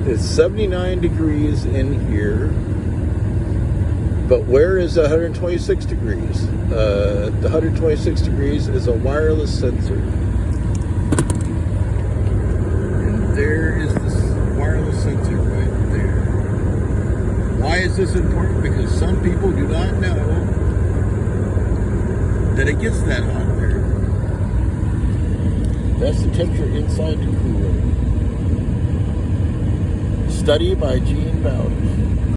It's 79 degrees in here. But where is 126 degrees? The 126 degrees is a wireless sensor. And there is this wireless sensor right there. Why is this important? Because some people do not know that it gets that hot there. That's the temperature inside the cooler. Study by Bowdish.